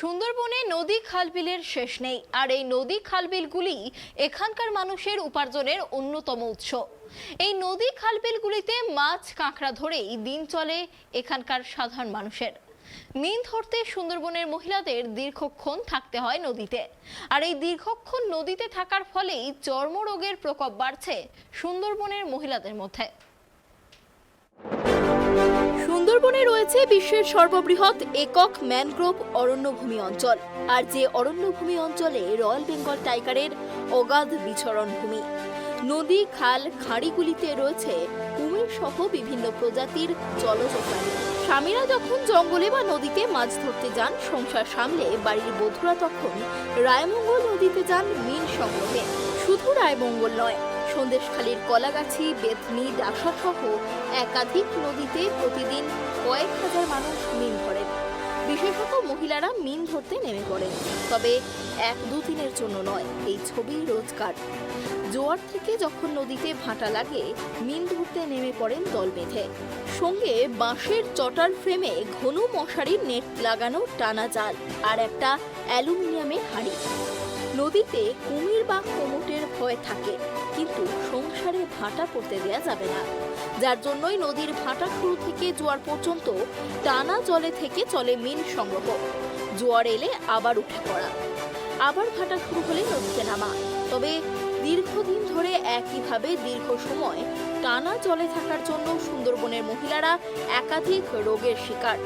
সুন্দরবনে নদী খালবিলের শেষ নেই, আর এই নদী খালবিলগুলি এখানকার মানুষের উপার্জনের অন্যতম উৎস। এই নদী খালবিলগুলিতে মাছ কাঁকড়া ধরেই দিন চলে এখানকার সাধারণ মানুষের। মিন ধরতে সুন্দরবনের মহিলাদের দীর্ঘক্ষণ থাকতে হয় নদীতে, আর এই দীর্ঘক্ষণ নদীতে থাকার ফলেই চর্মরোগের প্রকোপ বাড়ছে সুন্দরবনের মহিলাদের মধ্যে। সুন্দরবনে রয়েছে বিশ্বের সর্ববৃহৎ একক ম্যানগ্রোভ অরণ্যভূমি অঞ্চল, আর যে অরণ্যভূমি অঞ্চলে রয়্যাল বেঙ্গল টাইগারের অগাধ বিচরণ ভূমি। নদী খাল খাঁড়িগুলিতে রয়েছে কুমির সহ বিভিন্ন প্রজাতির জলজ প্রাণী। স্বামীরা যখন জঙ্গলে বা নদীতে মাছ ধরতে যান সংসার সামলে, বাড়ির বধূরা তখন রায়মঙ্গল নদীতে যান মিন সংগ্রহে। শুধু রায়মঙ্গল নয়, সন্দেশখালীর কলাগাছি, বেথনি, ডাসা সহ একাধিক নদীতে প্রতিদিন কয়েক হাজার মানুষ মিন ধরেন। বিশেষত মহিলারা মিন ধরতে নেমে পড়েন, তবে 1-2 দিনের জন্য নয়। এই ছবি রোজকার। জোয়ার থেকে যখন নদীতে ভাটা লাগে, মিন ধরতে নেমে পড়েন দল বেঁধে। সঙ্গে বাঁশের চটার ফ্রেমে ঘন মশারির নেট লাগানো টানা জাল আর একটা অ্যালুমিনিয়ামের হাঁড়ি। নদীতে কুমির বা কোমটের ভয় থাকে, কিন্তু সংসারে ভাটা পড়তে দেয়া যাবে না, যার জন্যই নদীর ভাটা শুরু থেকে জোয়ার পর্যন্ত টানা জলে থেকে চলে মিন সংগ্রহ। জোয়ার এলে আবার উঠে পড়া, আবার ভাটা শুরু হলে নদীতে নামা। তবে দীর্ঘদিন ধরে একইভাবে দীর্ঘ সময় টানা জলে থাকার জন্য সুন্দরবনের মহিলারা একাধিক রোগের শিকার।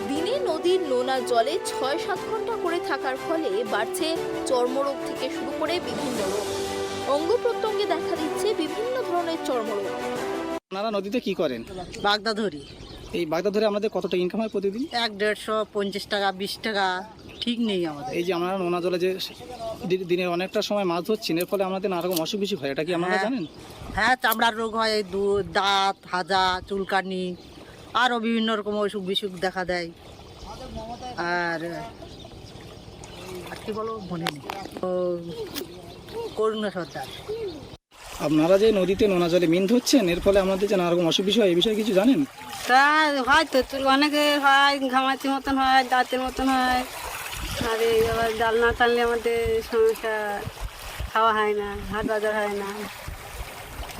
দিনে নদীর নোনা জলে 6-7 ঘন্টা করে থাকার ফলে বাড়ছে চর্মরোগ থেকে শুরু করে বিভিন্ন রোগ। অঙ্গ প্রত্যঙ্গে দেখা দিচ্ছে বিভিন্ন ধরনের চর্মরোগ। আপনারা নদীতে কি করেন? বাগদা ধরি। এই বাগদা ধরে আমাদের কতটা ইনকাম হয় প্রতিদিন? 100, 150 টাকা, 20 টাকা, ঠিক নেই আমাদের। এই যে আমরা নোনা জলে যে দিনে অনেকটা সময় মাছ ধরছি, এর ফলে আমাদের নানা রকম অসুখ বিসুখ হয়, এটা কি আপনারা জানেন? হ্যাঁ, চামড়ার রোগ হয়, দাঁত, হাজা, চুলকানি, আরও বিভিন্ন রকম অসুখ বিসুখ দেখা দেয়। আর কি বলো মনে নেই। করুণা সর্দার। আপনারা যে নদীতে নোনা জলে মিন ধরছেন, এর ফলে আমাদের যে নানা রকম অসুখ বিসুখ হয়, এই বিষয়ে কিছু জানেন? তা হয়তো অনেকে হয়, ঘামাচি মতন হয়, দাঁতের মতন হয়। আর এই আবার জাল না টানলে আমাদের সমস্যা, খাওয়া হয় না, হাট বাজার হয় না।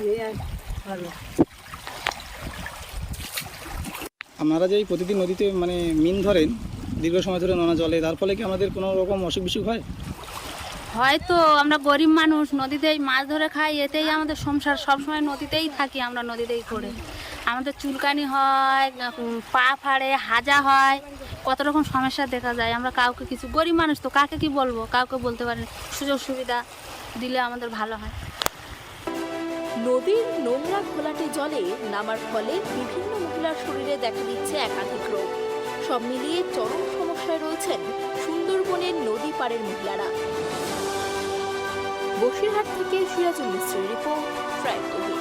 এই আর ভালো। আপনারা যে প্রতিদিন নদীতে মিন ধরেন দীর্ঘ সময় ধরে নোনা জলে, তার ফলে কি আমাদের কোনো রকম অসুখ বিসুখ হয়? হয়তো আমরা গরিব মানুষ, নদীতেই মাছ ধরে খাই, এতেই আমাদের সংসার, সবসময় নদীতেই থাকি আমরা, নদীতেই করে আমাদের চুলকানি হয়, পা ফাড়ে, হাজা হয়, কত রকম সমস্যা দেখা যায়। আমরা কাউকে কিছু, গরিব মানুষ তো কাকে কি বলবো, কাউকে বলতে পারি না। সুযোগ সুবিধা দিলে আমাদের ভালো হয়। নদীর নোংরা ঘোলাটে জলে নামার ফলে বিভিন্ন মহিলার শরীরে দেখা দিচ্ছে একাধিক রোগ। সব মিলিয়ে চরম সমস্যায় রয়েছেন সুন্দরবনের নদী পাড়ের মহিলারা। বসিরহাট থেকে সিরাজুল মিস্ত্রির রিপোর্ট, ট্রাইব টিভি।